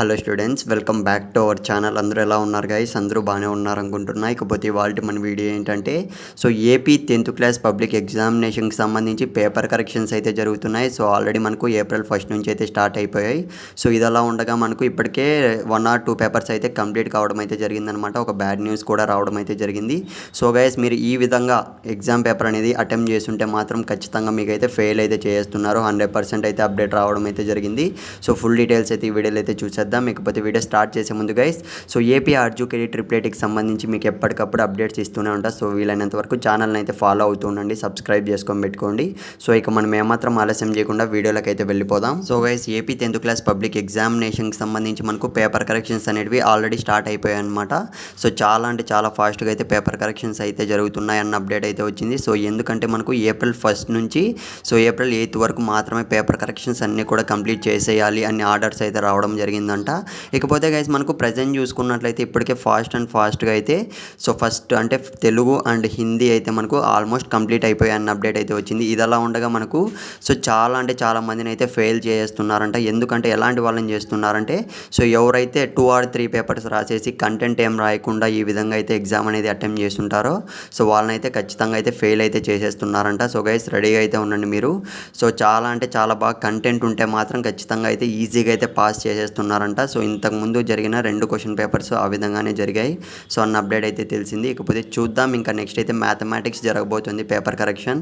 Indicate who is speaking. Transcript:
Speaker 1: Hello students, welcome back to our channel. అందరూ ఎలా ఉన్నారు గైస్? అందరూ బాగానే ఉన్నారు అనుకుంటున్నా. ఇకపోతే ఇవాళ మన వీడియో ఏంటంటే ఏపీ 10th క్లాస్ పబ్లిక్ ఎగ్జామినేషన్కి సంబంధించి పేపర్ కరెక్షన్స్ అయితే జరుగుతున్నాయి. ఆల్రెడీ మనకు ఏప్రిల్ 1 నుంచి అయితే స్టార్ట్ అయిపోయాయి. ఇదలా ఉండగా మనకు ఇప్పటికే 1 or 2 పేపర్స్ అయితే కంప్లీట్ కావడం అయితే జరిగిందనమాట. ఒక బ్యాడ్ న్యూస్ కూడా రావడం అయితే జరిగింది. గైస్, మీరు ఈ విధంగా ఎగ్జామ్ పేపర్ అనేది అటెంప్ట్ చేస్తుంటే మాత్రం ఖచ్చితంగా మీకు అయితే ఫెయిల్ అయితే చేస్తున్నారు. 100% అయితే అప్డేట్ రావడం అయితే జరిగింది. ఫుల్ డీటెయిల్స్ అయితే ఈ వీడియోలో అయితే చూసేద్దాం. ఇకపోతే వీడియో స్టార్ట్ చేసే ముందు గైస్, ఏపీ ఆర్జుకేడి ట్రిప్లెట్కి సంబంధించి మీకు ఎప్పటికప్పుడు అప్డేట్స్ ఇస్తూనే ఉంటా. వీలైనంత వరకు ఛానల్ని అయితే ఫాలో అవుతూ ఉండండి, సబ్స్క్రైబ్ చేసుకొని పెట్టుకోండి. ఇక మనం ఏమాత్రం ఆలస్యం చేయకుండా వీడియోలోకి అయితే వెళ్ళిపోదాం. Guys, AP 10th class public ఎగ్జామినేషన్కి సంబంధించి మనకు పేపర్ కరెక్షన్స్ అనేవి ఆల్రెడీ స్టార్ట్ అయిపోయాయి అనమాట. చాలా అంటే చాలా ఫాస్ట్గా అయితే పేపర్ కరెక్షన్స్ అయితే జరుగుతున్నాయి అన్న అప్డేట్ అయితే వచ్చింది. ఎందుకంటే మనకు ఏప్రిల్ 1 నుంచి ఏప్రిల్ 8 వరకు మాత్రమే పేపర్ కరెక్షన్స్ అన్నీ కూడా కంప్లీట్ చేసేయాలి అన్ని ఆర్డర్స్ అయితే రావడం జరిగిందంట. ఇకపోతే గైస్, మనకు ప్రజెంట్ చూసుకున్నట్లయితే ఇప్పటికే ఫాస్ట్గా అయితే ఫస్ట్ అంటే తెలుగు అండ్ హిందీ అయితే మనకు ఆల్మోస్ట్ కంప్లీట్ అయిపోయాయి అన్న అప్డేట్ అయితే వచ్చింది. ఇది అలా ఉండగా మనకు చాలా అంటే చాలా మందిని అయితే ఫెయిల్ చేస్తున్నారంట. ఎందుకంటే ఎలాంటి వాళ్ళని చేస్తున్నారంటే ఎవరైతే 2 or 3 పేపర్స్ రాసేసి కంటెంట్ ఏం రాయకుండా ఈ విధంగా అయితే ఎగ్జామ్ అనేది అటెంప్ట్ చేస్తుంటారో వాళ్ళని అయితే ఖచ్చితంగా అయితే ఫెయిల్ అయితే చేసేస్తున్నారంట. గైస్, రెడీగా అయితే ఉండండి మీరు. చాలా అంటే చాలా బాగా కంటెంట్ ఉంటే మాత్రం ఖచ్చితంగా అయితే ఈజీగా అయితే పాస్ చేసేస్తున్నారంట. ఇంతకుముందు జరిగిన 2 క్వశ్చన్ పేపర్స్ ఆ విధంగానే జరిగాయి. అన్న అప్డేట్ అయితే తెలిసింది. ఇకపోతే చూద్దాం, ఇంకా నెక్స్ట్ అయితే మ్యాథమెటిక్స్ జరగబోతుంది పేపర్ కరెక్షన్.